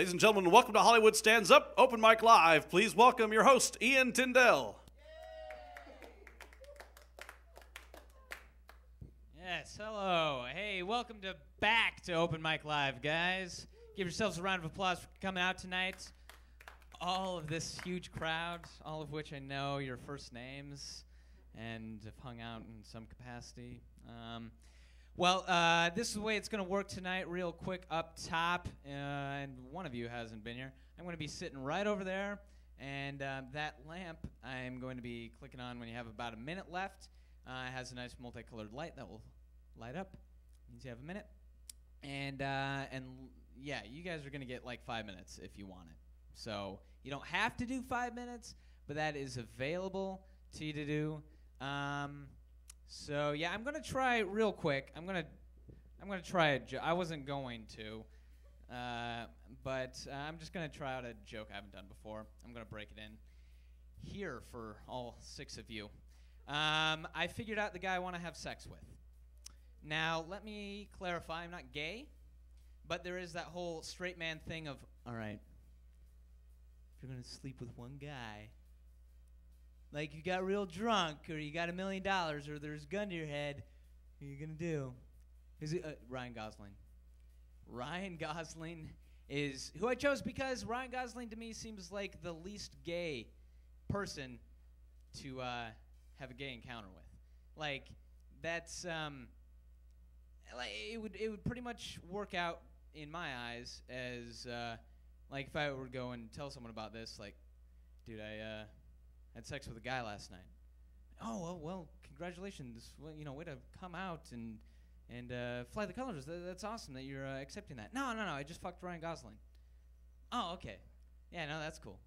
Ladies and gentlemen, welcome to Hollywood Stands Up, Open Mic Live. Please welcome your host, Ian Tindell. Yes, hello. Hey, welcome back to Open Mic Live, guys. Give yourselves a round of applause for coming out tonight. All of this huge crowd, all of which I know your first names and have hung out in some capacity. This is the way it's going to work tonight. Real quick up top, and one of you hasn't been here. I'm going to be sitting right over there, and that lamp I'm going to be clicking on when you have about a minute left. It has a nice multicolored light that will light up. Means you have a minute, and yeah, you guys are going to get like 5 minutes if you want it. So you don't have to do 5 minutes, but that is available to you to do. So yeah, I'm gonna try real quick. I'm gonna try a joke. I wasn't going to, but I'm just gonna try out a joke I haven't done before. I'm gonna break it in here for all 6 of you. I figured out the guy I want to have sex with. Now let me clarify. I'm not gay, but there is that whole straight man thing of, all right, if you're gonna sleep with one guy. Like you got real drunk, or you got $1 million, or there's a gun to your head. What are you gonna do? Is it Ryan Gosling? Ryan Gosling is who I chose because Ryan Gosling to me seems like the least gay person to have a gay encounter with. Like that's like it would pretty much work out in my eyes as like if I were to go and tell someone about this, like, dude, I had sex with a guy last night. Oh, well, congratulations. Well, way to come out and fly the colors. That's awesome that you're accepting that. No, I just fucked Ryan Gosling. Oh, okay. Yeah, no, that's cool.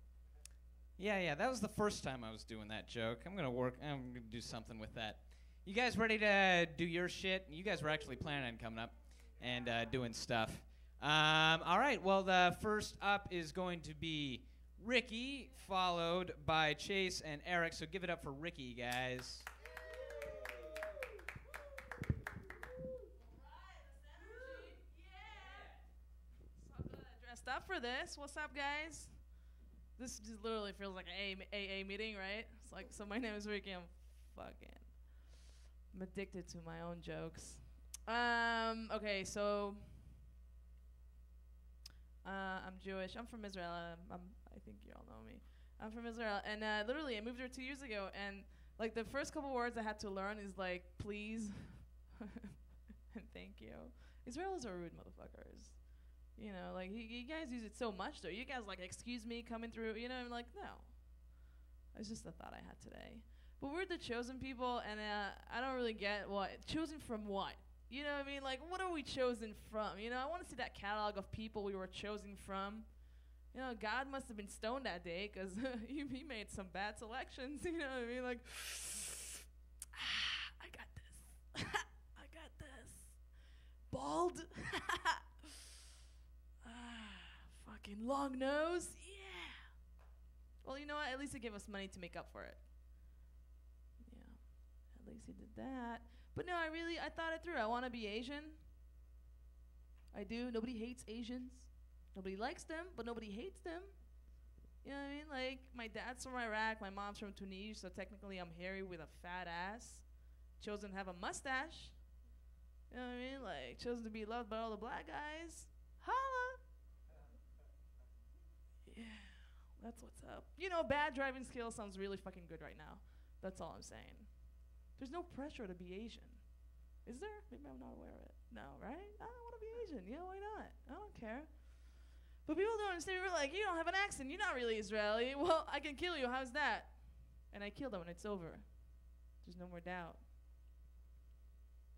Yeah, that was the first time I was doing that joke. I'm going to do something with that. You guys ready to do your shit? You guys were actually planning on coming up and doing stuff. All right, well, the first up is going to be Ricky, followed by Chase and Eric. So give it up for Ricky, guys. Dressed up for this. What's up, guys? This just literally feels like an AA meeting, right? It's like, so my name is Ricky. I'm addicted to my own jokes. Okay, so I'm Jewish. I'm from Israel. I think you all know me. I'm from Israel, and literally I moved here 2 years ago, and like the first couple words I had to learn is like please and thank you. Israelis are rude motherfuckers. Like you guys use it so much though. You guys like excuse me coming through. I'm like no. It's just a thought I had today. But we're the chosen people, and I don't really get what chosen from what. You know what I mean? Like, what are we chosen from? I want to see that catalog of people we were chosen from. God must have been stoned that day because he made some bad selections. You know what I mean? Like, I got this. I got this. Bald. Fucking long nose. Yeah. Well, you know what? At least he gave us money to make up for it. Yeah. At least he did that. But no, I thought it through. I want to be Asian. I do. Nobody hates Asians. Nobody likes them, but nobody hates them. You know what I mean? Like, my dad's from Iraq, my mom's from Tunisia, so technically I'm hairy with a fat ass. Chosen to have a mustache. You know what I mean? Like, chosen to be loved by all the black guys. Holla! Yeah, that's what's up. Bad driving skills sounds really fucking good right now. That's all I'm saying. There's no pressure to be Asian. Is there? Maybe I'm not aware of it. No, right? I don't want to be Asian. Why not? I don't care. But people don't understand. We're like, you don't have an accent. You're not really Israeli. Well, I can kill you. How's that? And I kill them and it's over. There's no more doubt.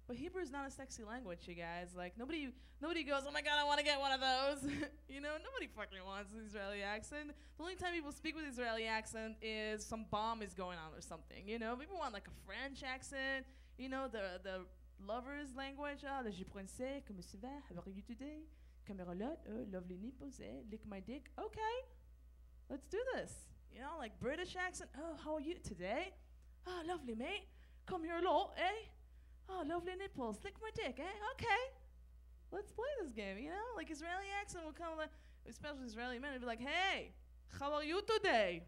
But Hebrew is not a sexy language, you guys. Like, nobody goes, oh my God, I want to get one of those. Nobody fucking wants an Israeli accent. The only time people speak with Israeli accent is some bomb is going on or something. People want like a French accent. The lover's language. Ah, je pensais, comment ça va? How are you today? Cameralotte, lovely nipples, lick my dick. Okay, let's do this. Like British accent. Oh, how are you today? Oh, lovely, mate. Come here a lot, eh? Oh, lovely nipples. Lick my dick, eh? Okay. Let's play this game, Like Israeli accent will come like, especially Israeli men, they'd be like, hey, how are you today?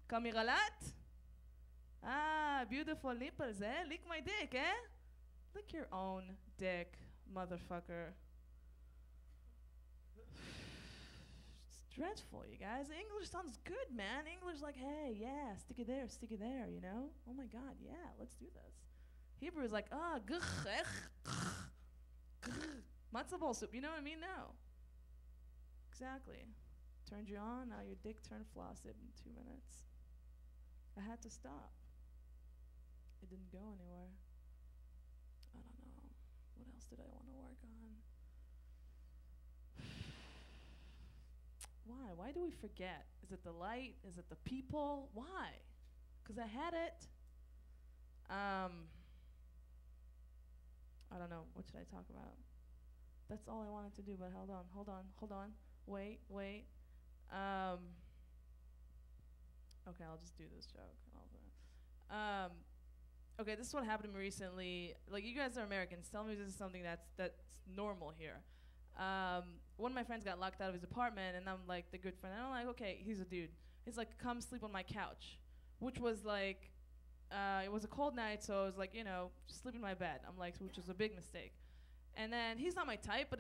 Kamiralat? Ah, beautiful nipples, eh? Lick my dick, eh? Lick your own dick, motherfucker. It's dreadful, you guys. English sounds good, man. English like, hey, yeah, stick it there, you know? Oh my God, yeah, let's do this. Hebrew is like, matzo ball soup, you know what I mean? No. Exactly. Turned you on, now your dick turned flaccid in 2 minutes. I had to stop. It didn't go anywhere. I don't know. What else did I want to work on? Why? Why do we forget? Is it the light? Is it the people? Why? Because I had it. I don't know. What should I talk about? That's all I wanted to do, but hold on. Wait. Okay, I'll just do this joke. Okay, this is what happened to me recently. Like, you guys are Americans. Tell me this is something that's normal here. One of my friends got locked out of his apartment, and I'm like the good friend. And I'm like, okay, he's a dude. He's like, come sleep on my couch, which was like, it was a cold night, so I was like, you know, just sleep in my bed. I'm like, which was a big mistake. And then he's not my type, but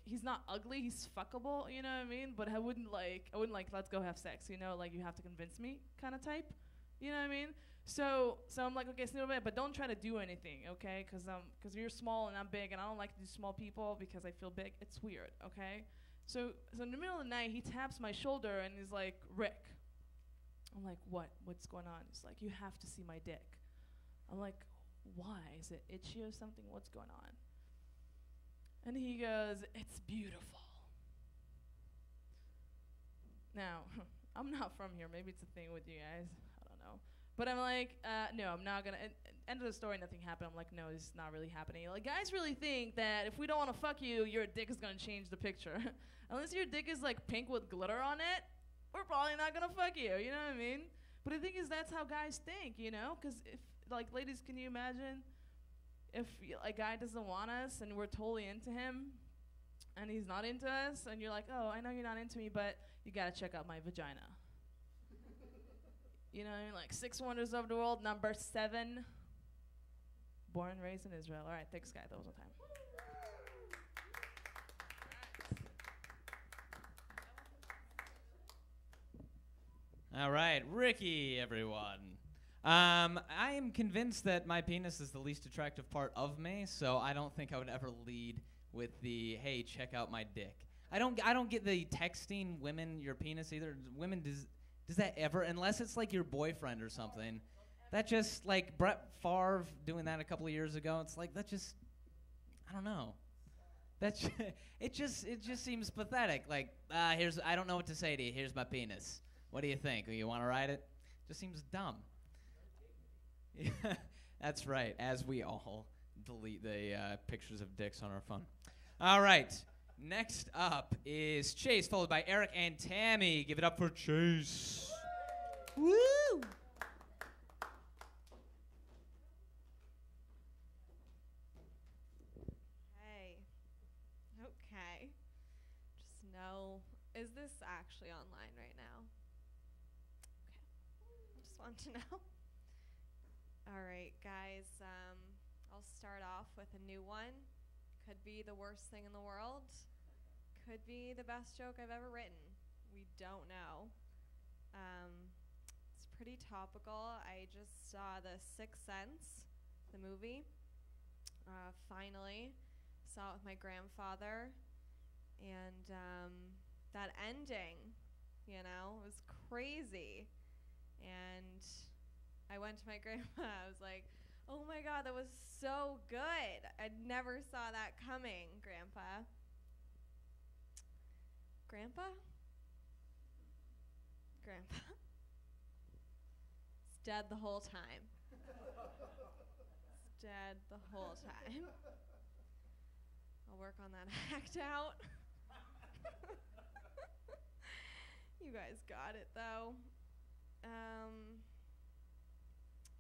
he's not ugly. He's fuckable, you know what I mean? But I wouldn't like, let's go have sex, you know? Like, you have to convince me kind of type, you know what I mean? So I'm like, okay, sleep in bed, but don't try to do anything, okay? Because you're small and I'm big, and I don't like to do small people because I feel big. It's weird, okay? So in the middle of the night, he taps my shoulder and he's like, Rick. I'm like, what? What's going on? He's like, you have to see my dick. I'm like, why? Is it itchy or something? What's going on? And he goes, it's beautiful. Now, I'm not from here. Maybe it's a thing with you guys. I don't know. But I'm like, no, I'm not going to. End of the story, nothing happened. I'm like, no, this is not really happening. Like, guys really think that if we don't want to fuck you, your dick is going to change the picture. Unless your dick is, like, pink with glitter on it, we're probably not going to fuck you. You know what I mean? But the thing is, that's how guys think, you know? Because if, like, ladies, can you imagine if a guy doesn't want us and we're totally into him and he's not into us and you're like, oh, I know you're not into me, but you got to check out my vagina. You know what I mean? Like 6 wonders of the world, number 7. Born and raised in Israel. All right, thanks, guy. That was my time. All right, Ricky, everyone. I am convinced that my penis is the least attractive part of me, so I don't think I would ever lead with the, hey, check out my dick. I don't get the texting women your penis either. Women, does that ever, unless it's like your boyfriend or something, that just, like Brett Favre doing that a couple of years ago, it's like, that just, I don't know. It just seems pathetic. Like, I don't know what to say to you. Here's my penis. What do you think? You want to ride it? Just seems dumb. Yeah, that's right. As we all delete the pictures of dicks on our phone. All right. Next up is Chase, followed by Eric and Tammy. Give it up for Chase. Woo! Hey. Okay. Just know, is this actually online right now? Okay. Just want to know. All right, guys. I'll start off with a new one. Could be the worst thing in the world. Could be the best joke I've ever written. We don't know. It's pretty topical. I just saw The Sixth Sense, the movie. Finally. Saw it with my grandfather. And that ending, you know, was crazy. And I went to my grandma. I was like, oh my God, that was so good. I never saw that coming, Grandpa. Grandpa? Grandpa? It's dead the whole time. It's dead the whole time. I'll work on that act out. You guys got it, though.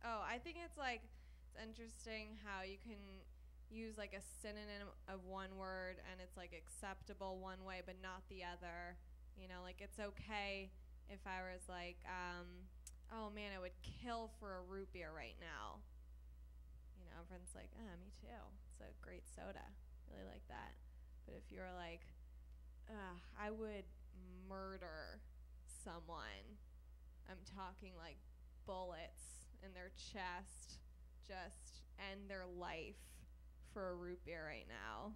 Oh, I think it's like, it's interesting how you can use like a synonym of one word and it's like acceptable one way but not the other. You know, like it's okay if I was like, oh man, I would kill for a root beer right now. You know, everyone's like, me too. It's a great soda. Really like that. But if you were like, I would murder someone. I'm talking like bullets in their chest, just end their life for a root beer right now.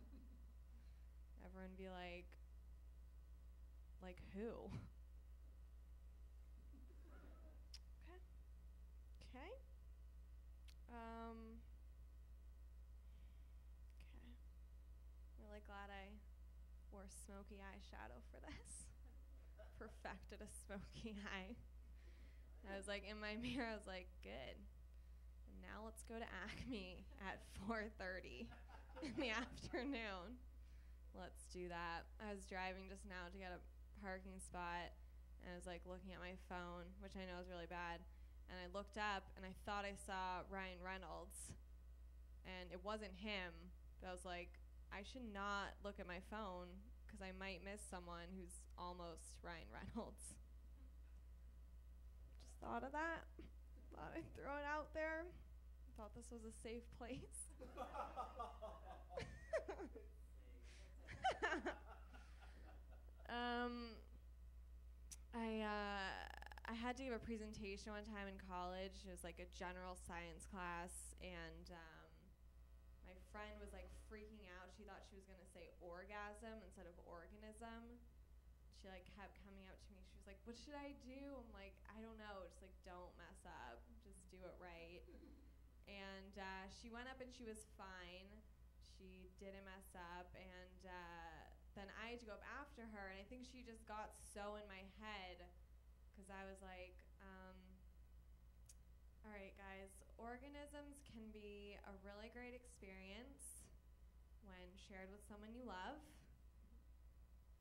Everyone be like who? Okay. Really glad I wore smoky eyeshadow for this. Perfected a smoky eye. I was like, in my mirror, I was like, good. And now let's go to Acme at 4:30 in the afternoon. Let's do that. I was driving just now to get a parking spot, and I was like looking at my phone, which I know is really bad. And I looked up, and I thought I saw Ryan Reynolds, and it wasn't him. But I was like, I should not look at my phone because I might miss someone who's almost Ryan Reynolds. Just thought of that. Thought I'd throw it out there. Thought this was a safe place. I had to give a presentation one time in college. It was like a general science class, and my friend was like freaking out. She thought she was gonna say orgasm instead of organism. She like kept coming up to me. She was like, "What should I do?" I'm like, "I don't know. Just like don't mess up. Just do it right." And she went up and she was fine. She didn't mess up, and then I had to go up after her, and I think she just got so in my head because I was like, all right, guys, organisms can be a really great experience when shared with someone you love.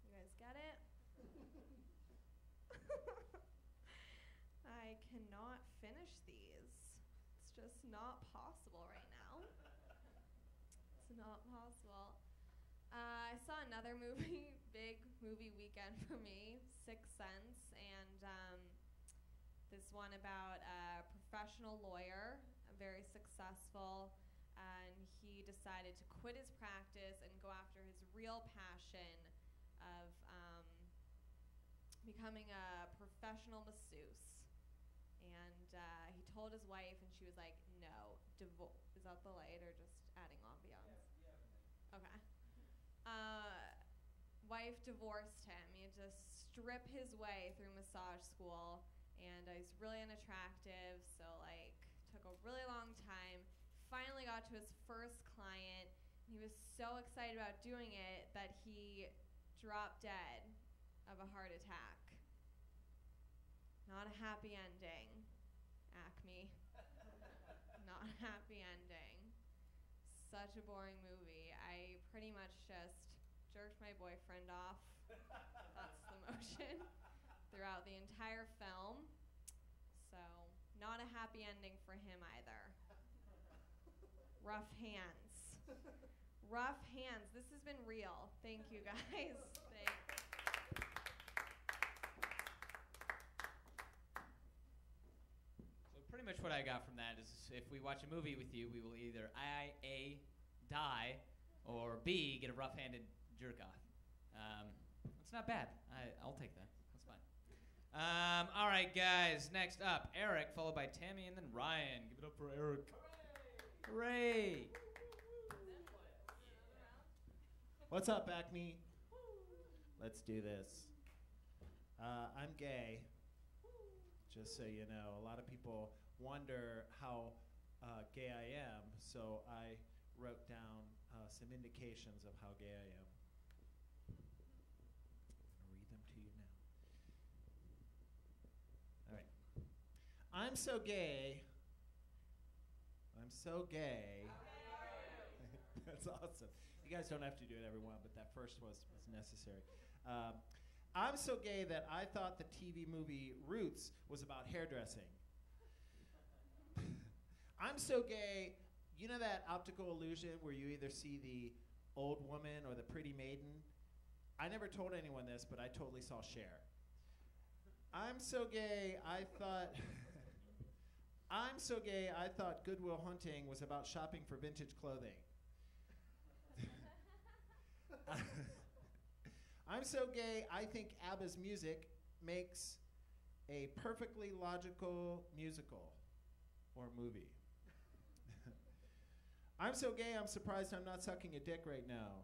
You guys get it? I cannot finish these. It's just not possible right now. It's not possible. I saw another movie, big movie weekend for me, Sixth Sense, and this one about a professional lawyer, very successful, and he decided to quit his practice and go after his real passion of becoming a professional masseuse. And he told his wife, and she was like, no, is that the light or just adding ambiance? Okay. Wife divorced him. He had to strip his way through massage school, and he's really unattractive, so like took a really long time. Finally got to his first client, and he was so excited about doing it that he dropped dead of a heart attack. Not a happy ending, Acme. Not a happy ending. Such a boring movie. I pretty much just jerked my boyfriend off. That's the motion throughout the entire film. So, not a happy ending for him either. Rough hands. Rough hands. This has been real. Thank you, guys. Thanks. So pretty much what I got from that is if we watch a movie with you, we will either A, die, or B, get a rough-handed jerk-off. It's not bad. I'll take that. That's fine. All right, guys. Next up, Eric, followed by Tammy, and then Ryan. Give it up for Eric. Hooray! What's up, Acme? Let's do this. I'm gay, just so you know. A lot of people wonder how gay I am, so I wrote down some indications of how gay I am. I'm going to read them to you now. All right. I'm so gay. I'm so gay. That's awesome. You guys don't have to do it every one, but that first was necessary. I'm so gay that I thought the TV movie Roots was about hairdressing. I'm so gay, you know that optical illusion where you either see the old woman or the pretty maiden? I never told anyone this, but I totally saw Cher. I'm so gay, I thought... I'm so gay, I thought Good Will Hunting was about shopping for vintage clothing. I'm so gay, I think ABBA's music makes a perfectly logical musical or movie. I'm so gay, I'm surprised I'm not sucking a dick right now.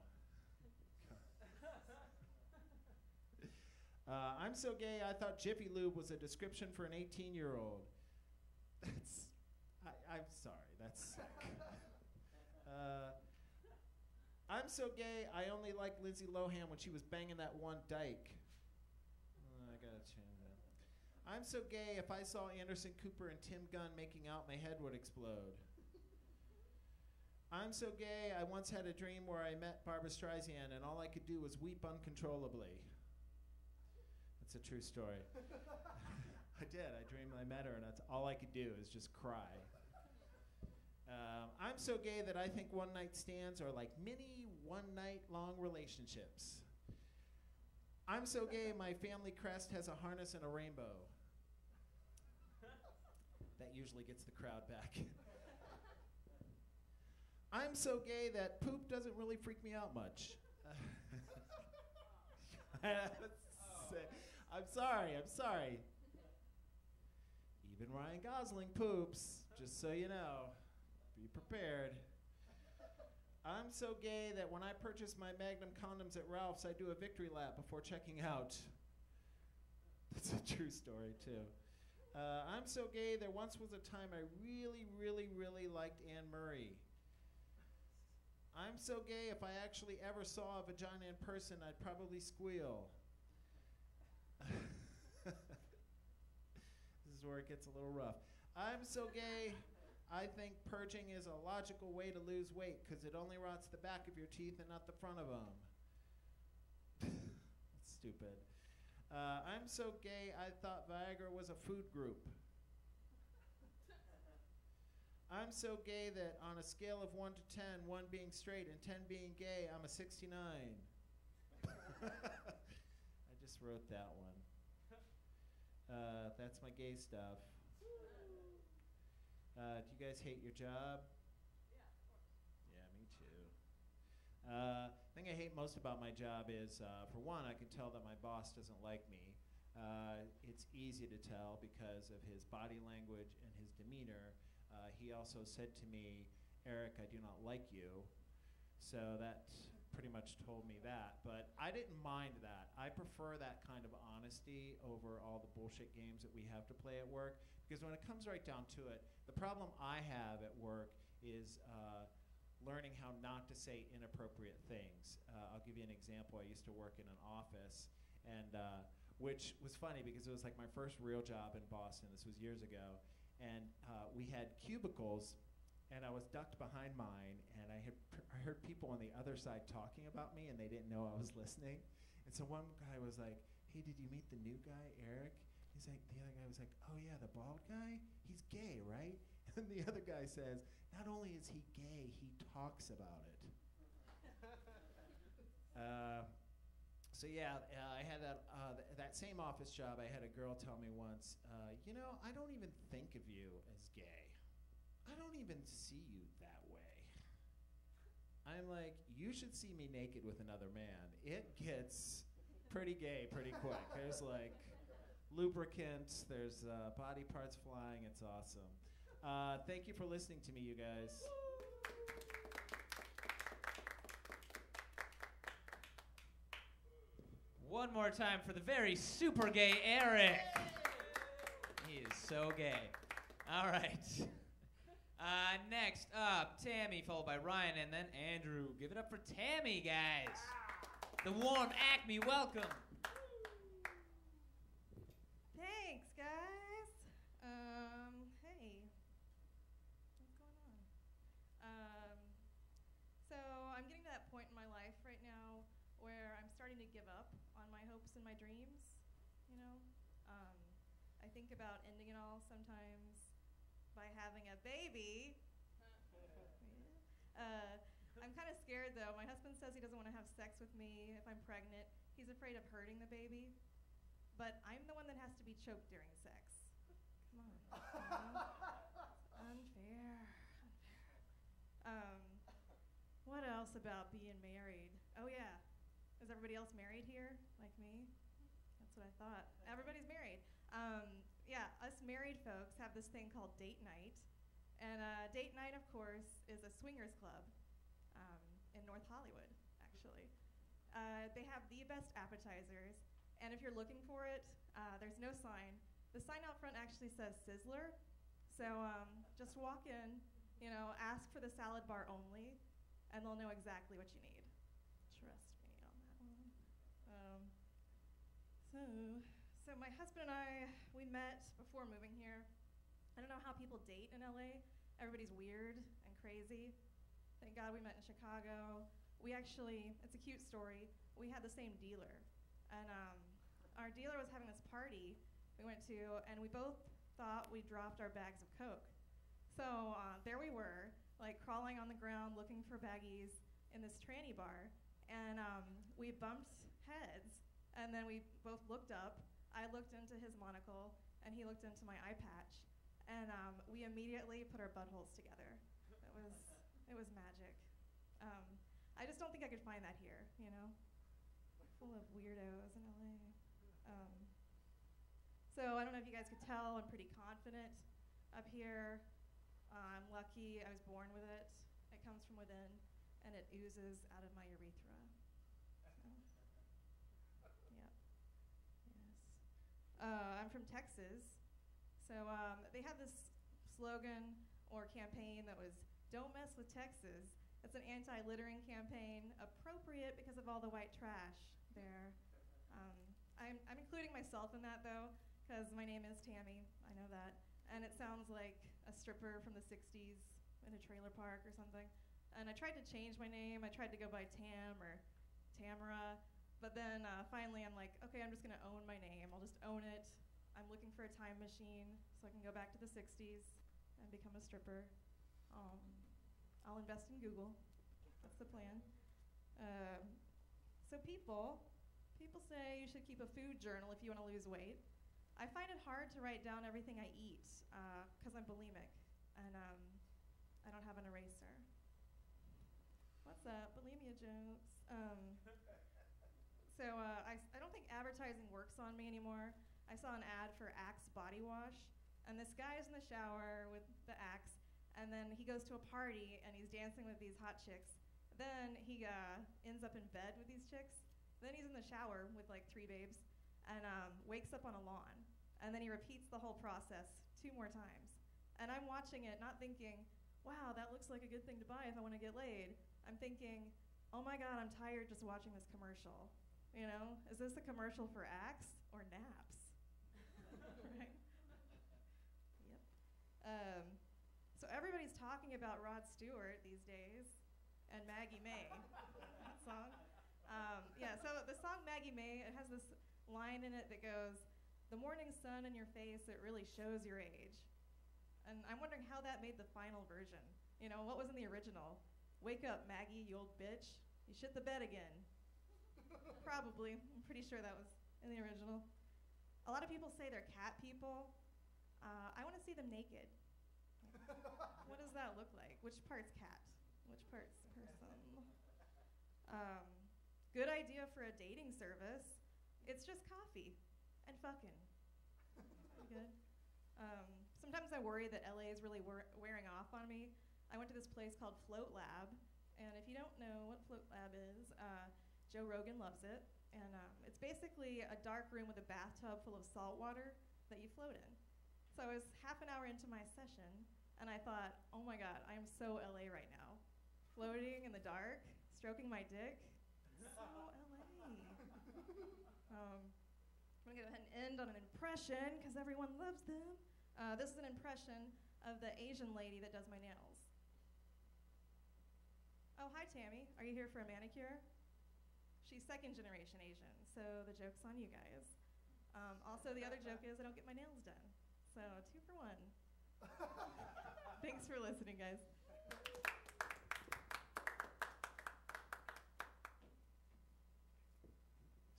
I'm so gay, I thought Jiffy Lube was a description for an 18-year-old. I'm sorry, that's sick. I'm so gay, I only liked Lindsay Lohan when she was banging that one dyke. I gotta change that. I'm so gay, if I saw Anderson Cooper and Tim Gunn making out, my head would explode. I'm so gay, I once had a dream where I met Barbra Streisand and all I could do was weep uncontrollably. That's a true story. I did, I dreamed I met her and that's all I could do is just cry. I'm so gay that I think one-night stands are like mini one-night-long relationships. I'm so gay, my family crest has a harness and a rainbow. That usually gets the crowd back. I'm so gay that poop doesn't really freak me out much. I'm sorry. Even Ryan Gosling poops, just so you know. Be prepared. I'm so gay that when I purchase my Magnum condoms at Ralph's, I do a victory lap before checking out. That's a true story, too. I'm so gay, there once was a time I really, really, really liked Anne Murray. I'm so gay, if I actually ever saw a vagina in person, I'd probably squeal. This is where it gets a little rough. I'm so gay, I think purging is a logical way to lose weight because it only rots the back of your teeth and not the front of them. That's stupid. I'm so gay, I thought Viagra was a food group. I'm so gay that on a scale of 1 to 10, 1 being straight and 10 being gay, I'm a 69. I just wrote that one. That's my gay stuff. Do you guys hate your job? Yeah, of course. Yeah, me too. The thing I hate most about my job is, for one, I can tell that my boss doesn't like me. It's easy to tell because of his body language and his demeanor. He also said to me, Eric, I do not like you. So that pretty much told me that. But I didn't mind that. I prefer that kind of honesty over all the bullshit games that we have to play at work. Because when it comes right down to it, the problem I have at work is learning how not to say inappropriate things. I'll give you an example. I used to work in an office, and which was funny because it was like my first real job in Boston. This was years ago. And we had cubicles, and I was ducked behind mine, and I heard people on the other side talking about me, and they didn't know I was listening. And so one guy was like, hey, did you meet the new guy, Eric? He's like, the other guy was like, oh yeah, the bald guy? He's gay, right? And the other guy says, not only is he gay, he talks about it. So yeah, I had that same office job. I had a girl tell me once, you know, I don't even think of you as gay. I don't even see you that way. I'm like, you should see me naked with another man. It gets pretty gay pretty quick. There's like lubricant, there's body parts flying. It's awesome. Thank you for listening to me, you guys. One more time for the very super gay Eric. He is so gay. All right. Next up, Tammy, followed by Ryan, and then Andrew. Give it up for Tammy, guys. The warm Acme welcome. Thanks, guys. Hey. What's going on? So I'm getting to that point in my life right now where I'm starting to give up on my hopes and my dreams, you know? I think about ending it all sometimes by having a baby. I'm kind of scared, though. My husband says he doesn't want to have sex with me if I'm pregnant He's afraid of hurting the baby, but I'm the one that has to be choked during sex. Come on. Unfair. What else about being married? Oh yeah, is everybody else married here, like me? That's what I thought. Everybody's married. Yeah, us married folks have this thing called date night. And date night, of course, is a swingers club in North Hollywood, actually. They have the best appetizers, and if you're looking for it, there's no sign. The sign out front actually says Sizzler, so just walk in, ask for the salad bar only, and they'll know exactly what you need. Trust me on that one. So my husband and I, we met before moving here. I don't know how people date in LA. Everybody's weird and crazy. Thank God we met in Chicago. We actually, it's a cute story, we had the same dealer. And our dealer was having this party we went to, and we both thought we dropped our bags of Coke. So there we were, like crawling on the ground looking for baggies in this tranny bar. And we bumped heads, and then we both looked up. I looked into his monocle, and he looked into my eye patch. And we immediately put our buttholes together. It was magic. I just don't think I could find that here, full of weirdos in LA. So I don't know if you guys could tell, I'm pretty confident up here. I'm lucky, I was born with it. It comes from within, and it oozes out of my urethra. So, yep, yes. I'm from Texas. So they have this slogan or campaign that was, "Don't mess with Texas." It's an anti-littering campaign, appropriate because of all the white trash there. I'm including myself in that though, because my name is Tammy, I know that. And it sounds like a stripper from the 60s in a trailer park or something. And I tried to change my name. I tried to go by Tam or Tamara. But then finally I'm like, okay, I'm just gonna own my name. I'll just own it. I'm looking for a time machine so I can go back to the 60s and become a stripper. I'll invest in Google. That's the plan. So people say you should keep a food journal if you want to lose weight. I find it hard to write down everything I eat because I'm bulimic and I don't have an eraser. What's up? Bulimia jokes. So I don't think advertising works on me anymore. I saw an ad for Axe body wash, and this guy is in the shower with the Axe, and then he goes to a party and he's dancing with these hot chicks. Then he ends up in bed with these chicks. Then he's in the shower with like 3 babes and wakes up on a lawn. And then he repeats the whole process 2 more times. And I'm watching it not thinking, wow, that looks like a good thing to buy if I want to get laid. I'm thinking, oh my God, I'm tired just watching this commercial. Is this a commercial for Axe or naps? Right? Yep. So everybody's talking about Rod Stewart these days and Maggie May. That song. So the song Maggie May, it has this line in it that goes, "The morning sun in your face, it really shows your age." And I'm wondering how that made the final version. What was in the original? "Wake up, Maggie, you old bitch. You shit the bed again." Probably. I'm pretty sure that was in the original. A lot of people say they're cat people. I want to see them naked. What does that look like? Which part's cat? Which part's person? Good idea for a dating service. It's just coffee and fucking. Pretty good. Sometimes I worry that LA is really wearing off on me. I went to this place called Float Lab, and if you don't know what Float Lab is, Joe Rogan loves it. And it's basically a dark room with a bathtub full of salt water that you float in. So I was half an hour into my session, and I thought, oh my God, I am so LA right now. Floating in the dark, stroking my dick. So LA. I'm gonna go ahead and end on an impression, because everyone loves them. This is an impression of the Asian lady that does my nails. Oh, hi Tammy, are you here for a manicure? She's 2nd generation Asian, so the joke's on you guys. Also, the other joke is I don't get my nails done. So 2 for 1. Thanks for listening, guys.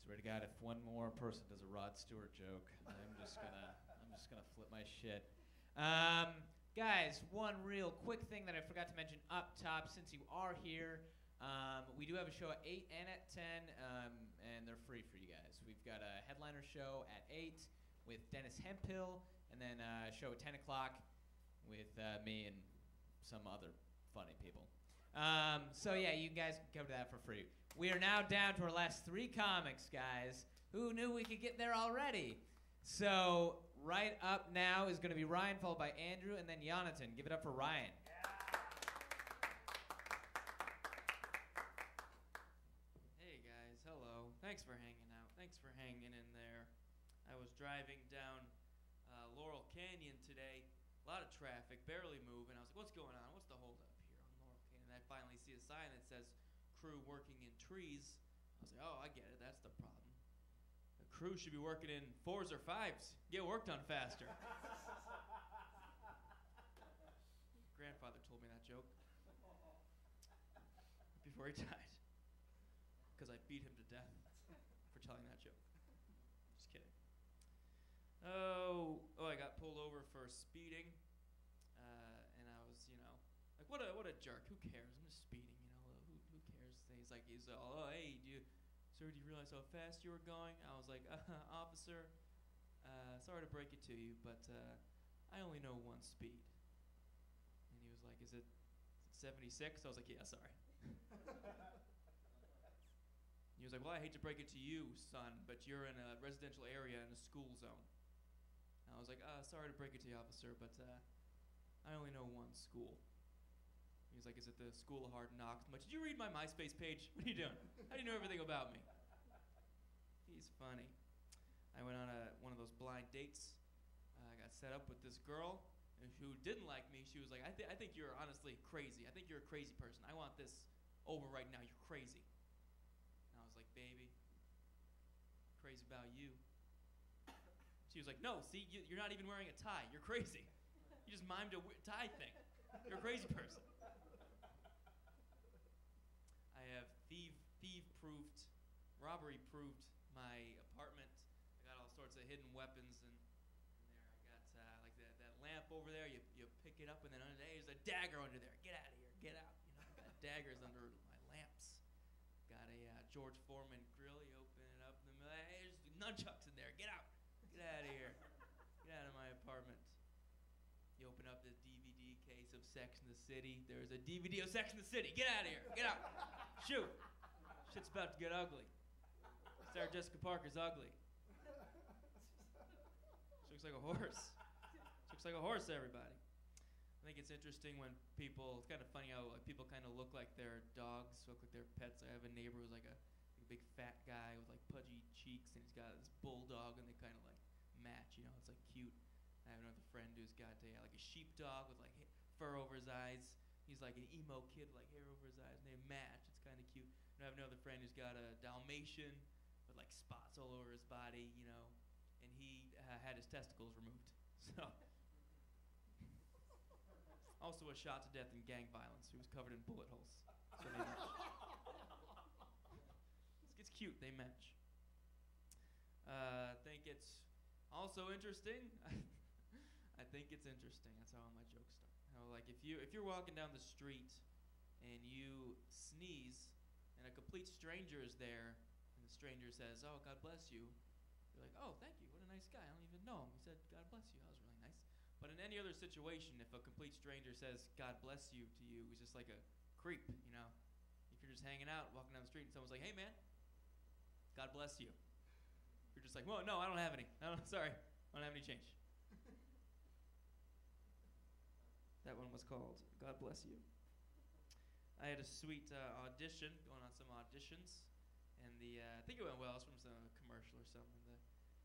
It's God, if one more person does a Rod Stewart joke, I'm just gonna flip my shit. Guys, one real quick thing that I forgot to mention up top, since you are here, we do have a show at 8 and at 10, and they're free for you guys. We've got a headliner show at 8 with Dennis Hemphill, and then a show at 10 o'clock with me and some other funny people. So yeah, you guys can come to that for free. We are now down to our last 3 comics, guys. Who knew we could get there already? So right up now is going to be Ryan, followed by Andrew, and then Jonathan. Give it up for Ryan. Hey guys, hello. Thanks for hanging out. Thanks for hanging in there. I was driving down Laurel Canyon today. A lot of traffic, barely moving. I was like, what's going on? What's the holdup here on Laurel Canyon? And I finally see a sign that says crew working in trees. I was like, oh, I get it. That's the problem. The crew should be working in 4s or 5s. Get work done faster. Grandfather told me that joke before he died, because I beat him to death for telling that joke. Just kidding. Oh, I got pulled over for speeding, and I was, like, what a jerk. Who cares? I'm just speeding, who cares? He's all, oh, hey, sir, do you realize how fast you were going? I was like, officer, sorry to break it to you, but I only know one speed. And he was like, is it 76? I was like, yeah, sorry. He was like, well, I hate to break it to you, son, but you're in a residential area in a school zone. And I was like, sorry to break it to you, officer, but I only know one school. He was like, is it the School of Hard Knocks? Did you read my MySpace page? What are you doing? How do you know everything about me? He's funny. I went on one of those blind dates. I got set up with this girl who didn't like me. She was like, I think you're honestly crazy. I think you're a crazy person. I want this over right now. You're crazy. And I was like, baby, crazy about you. She was like, no, see, you're not even wearing a tie. You're crazy. You just mimed a tie thing. You're a crazy person. I have thief-proofed, robbery-proofed my apartment. I got all sorts of hidden weapons, and there I got like that lamp over there. You pick it up, and then under there, there's a dagger under there. Get out of here. Get out. That dagger's under my lamps. Got a George Foreman grill. You open it up in the middle. Hey, there's nunchucks in there. Get out. Get out of here. Get out of my apartment. You open up the DVD case of Sex and the City. There's a DVD of Sex and the City. Get out of here. Get out. Shoot. Shit's about to get ugly. Sarah Jessica Parker's ugly. She looks like a horse. She looks like a horse, everybody. I think it's interesting when people, it's kind of funny how people kind of look like their dogs, look like their pets. I have a neighbor who's like a big fat guy with like pudgy cheeks, and he's got this bulldog, and they kind of like match, it's like cute. I have another friend who's got like a sheepdog with like fur over his eyes. He's like an emo kid with like hair over his eyes, and they match. It's kind of cute. And I have another friend who's got a Dalmatian with like spots all over his body, and he had his testicles removed. So, also was shot to death in gang violence. He was covered in bullet holes. So they match. It's cute. They match. I think it's also interesting. I think it's interesting. That's how all my jokes start. How like if you're walking down the street and you sneeze and a complete stranger is there and the stranger says, "Oh, God bless you," you're like, "Oh, thank you. What a nice guy. I don't even know him. He said, God bless you. That was really nice." But in any other situation, if a complete stranger says, "God bless you" to you, he's just like a creep, If you're just hanging out, walking down the street, and someone's like, "Hey, man, God bless you," you're just like, "Well, no, I don't have any. Sorry, I don't have any change." That one was called God Bless You. I had a sweet audition, going on some auditions, and I think it went well. It was from some commercial or something.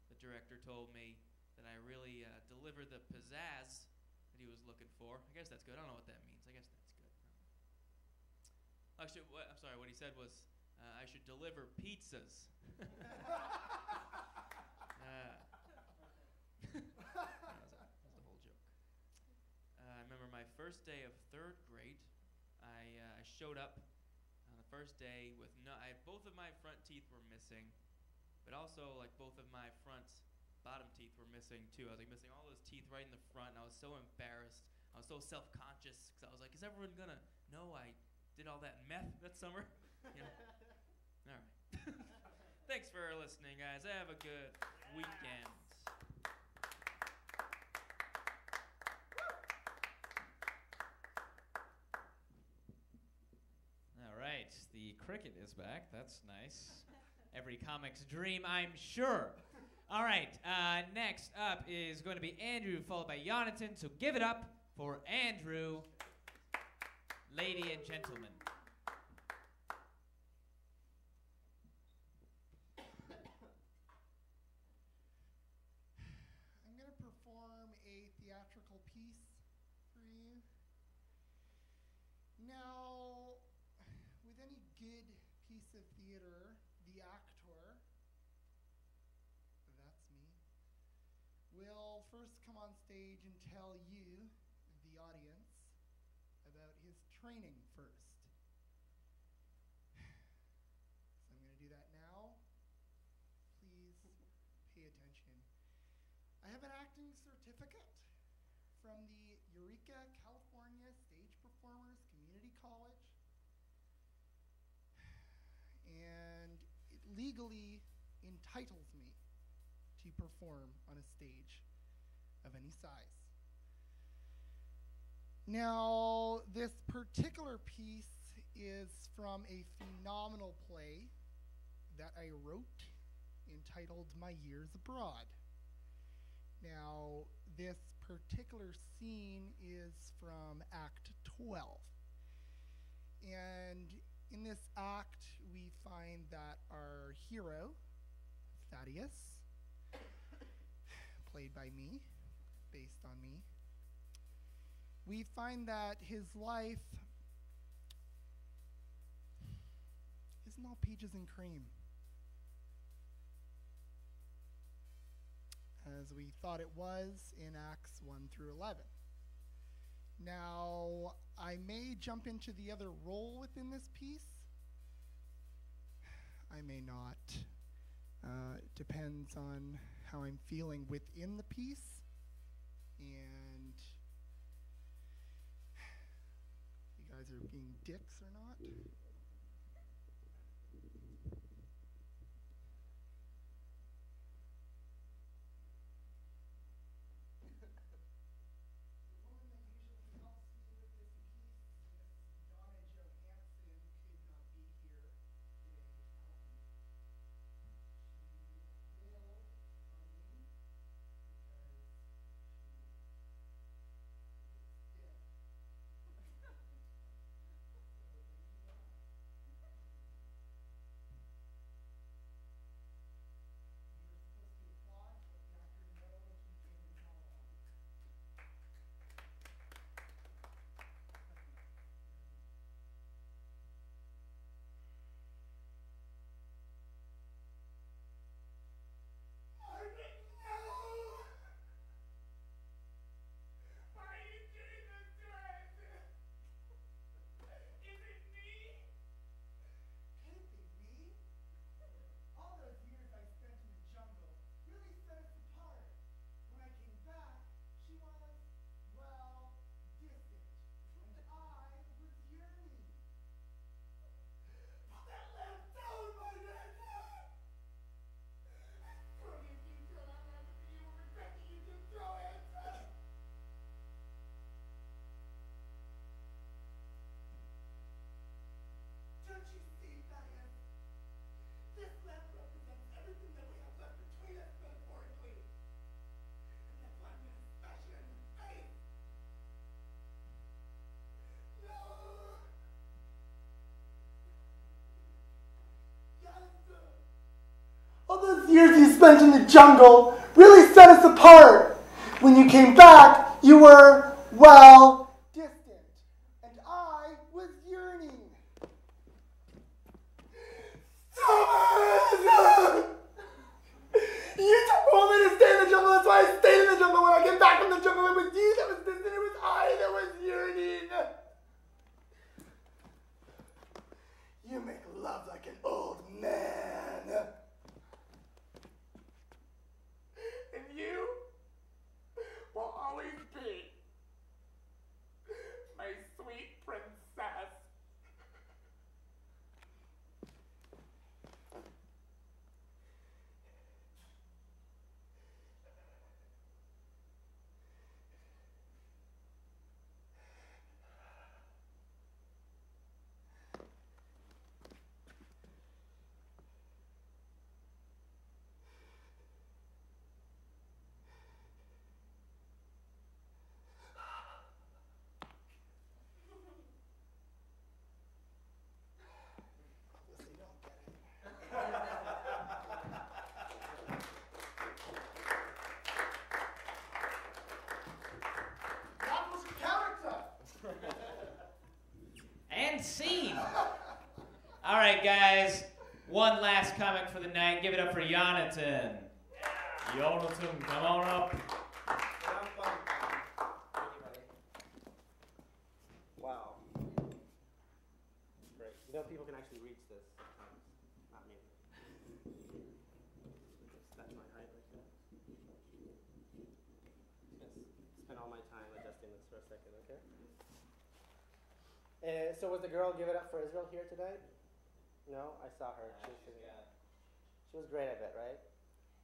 The director told me that I really delivered the pizzazz that he was looking for. I guess that's good. I don't know what that means. I guess that's good. Actually, I'm sorry. What he said was I should deliver pizzas. That was the whole joke. I remember my first day of 3rd grade. I showed up on the first day with both of my front teeth were missing, but also like both of my front bottom teeth were missing too. I was like missing all those teeth right in the front, and I was so embarrassed. I was so self-conscious because I was like, is everyone gonna know I did all that meth that summer? You know? All right. Thanks for listening, guys. Have a good weekend. All right, the cricket is back. That's nice. Every comic's dream, I'm sure. All right, next up is going to be Andrew, followed by Jonathan. So give it up for Andrew, lady and gentlemen. I'm going to perform a theatrical piece for you. Now, with any good piece of theater, the actor, that's me, will first come on stage and tell you, the audience, about his training first. So I'm going to do that now. Please pay attention. I have an acting certificate from the Eureka, California Stage Performers Community College. And it legally entitles me to perform on a stage of any size. Now, this particular piece is from a phenomenal play that I wrote entitled My Years Abroad. Now, this particular scene is from Act 12. And in this act, we find that our hero, Thaddeus, played by me, based on me, we find that his life isn't all peaches and cream, as we thought it was in Acts 1 through 11. Now, I may jump into the other role within this piece. I may not. It depends on how I'm feeling within the piece. And you guys are being dicks or not? All those years you spent in the jungle really set us apart. When you came back, you were, well, distant. And I was yearning. You told me to stay in the jungle, that's why I stayed in the jungle. When I came back from the jungle, it was you that was distant, it was I that was yearning. You make love like an old man. right, guys. One last comic for the night. Give it up for Jonathan. Jonathan, come on up. Wow. Great. You know, people can actually reach this sometimes. Not me. That's my height right there. Just spend all my time adjusting this for a second, okay? So was the girl Give It Up for Israel here tonight? No? I saw her. She was great, I bet, right?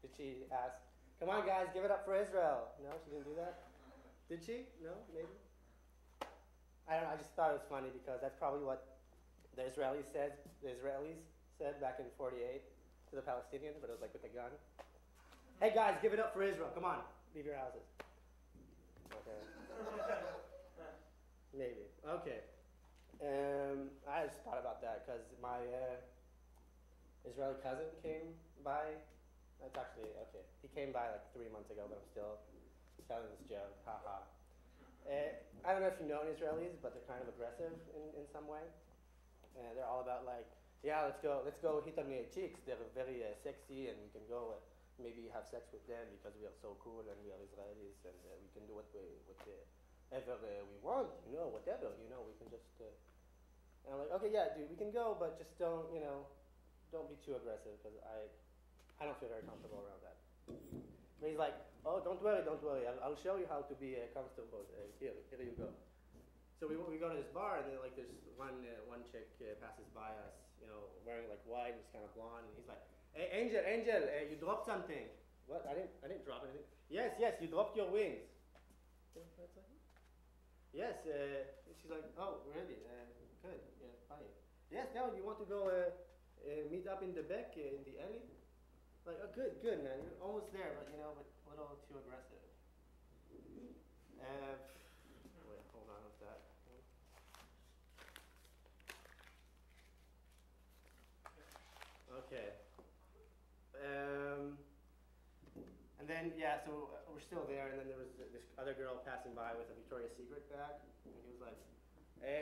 Did she ask, come on guys, give it up for Israel? No, she didn't do that? Did she? No? Maybe? I don't know, I just thought it was funny because that's probably what the Israelis said back in 48 to the Palestinians, but it was like with a gun. Hey guys, give it up for Israel. Come on, leave your houses. Okay. Maybe. Okay. I just thought about that because my Israeli cousin came by. That's actually, okay. He came by like 3 months ago, but I'm still telling this joke. Ha ha. I don't know if you know Israelis, but they're kind of aggressive in some way. They're all about like, yeah, let's go hit on the chicks. They're very sexy, and we can go maybe have sex with them because we are so cool and we are Israelis, and we can do whatever we want, whatever, we can just. And I'm like, okay, yeah, dude, we can go, but just don't be too aggressive because I don't feel very comfortable around that. But he's like, oh, don't worry, I'll show you how to be comfortable. Here you go. So we go to this bar, and then like there's one chick passes by us, wearing like white and just kind of blonde, and he's like, hey, Angel, you dropped something. What? I didn't drop anything. Yes, you dropped your wings. Yes. She's like, oh, really? Good. Yeah, funny. Yes. Now you want to go meet up in the back in the alley? Like, oh, good, man. You're almost there, but but a little too aggressive. Wait, hold on with that. Okay. And then so we're still there, and then there was this other girl passing by with a Victoria's Secret bag, and he was like,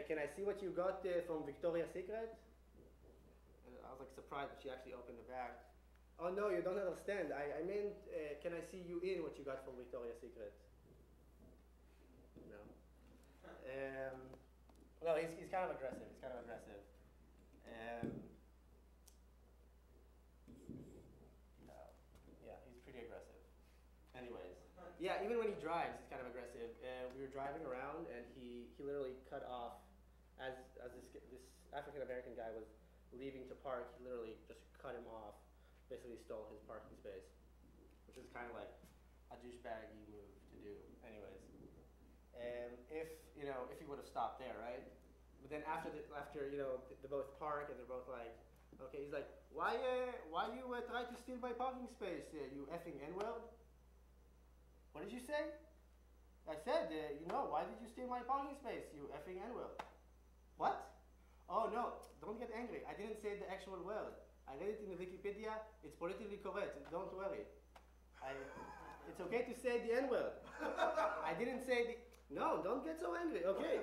"Can I see what you got from Victoria's Secret?" And I was like surprised that she actually opened the bag. Oh no, you don't understand. I meant, can I see you in what you got from Victoria's Secret? No. Well, he's kind of aggressive. Yeah, he's pretty aggressive. Anyways, yeah, even when he drives, he's kind of aggressive. We were driving around, and he literally cut off as this African American guy was leaving to park. He literally just cut him off. Basically stole his parking space, which is kind of like a douchebaggy move to do. Anyways, if he would have stopped there, right? But then after they both park and they're both like, okay, he's like, why you try to steal my parking space, you effing N-word? What did you say? I said, why did you steal my parking space, you effing N-word? What? Oh no, don't get angry. I didn't say the actual word. I read it in the Wikipedia. It's politically correct. Don't worry. It's okay to say the N-word. I didn't say the... No, don't get so angry. Okay.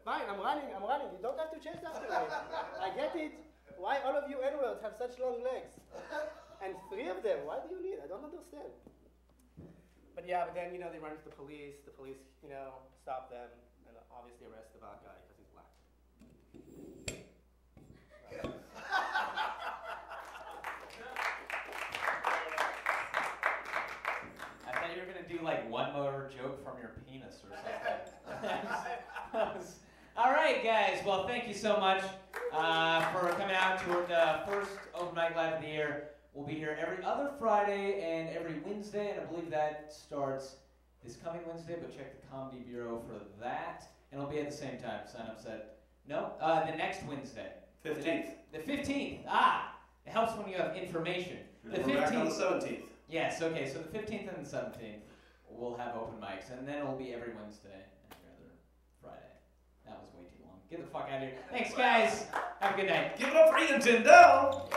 Fine, I'm running. You don't have to chase after me. I get it. Why all of you N-words have such long legs? And 3 of them. Why do you need? I don't understand. But then, they run to the police. The police, stop them and obviously arrest the bad guy because he's black. You're gonna do like one more joke from your penis or something. All right, guys. Well, thank you so much for coming out to the first open mic live of the year. We'll be here every other Friday and every Wednesday, and I believe that starts this coming Wednesday. But check the Comedy Bureau for that, and it'll be at the same time. Sign up set. No, the next Wednesday. 15th. The 15th. It helps when you have information. The 15th. We're back on the 17th. Yes, okay, so the 15th and the 17th, we'll have open mics, and then it'll be every Wednesday and every other Friday. That was way too long. Get the fuck out of here. Thanks, guys. Have a good night. Give it up for Ian Tindell.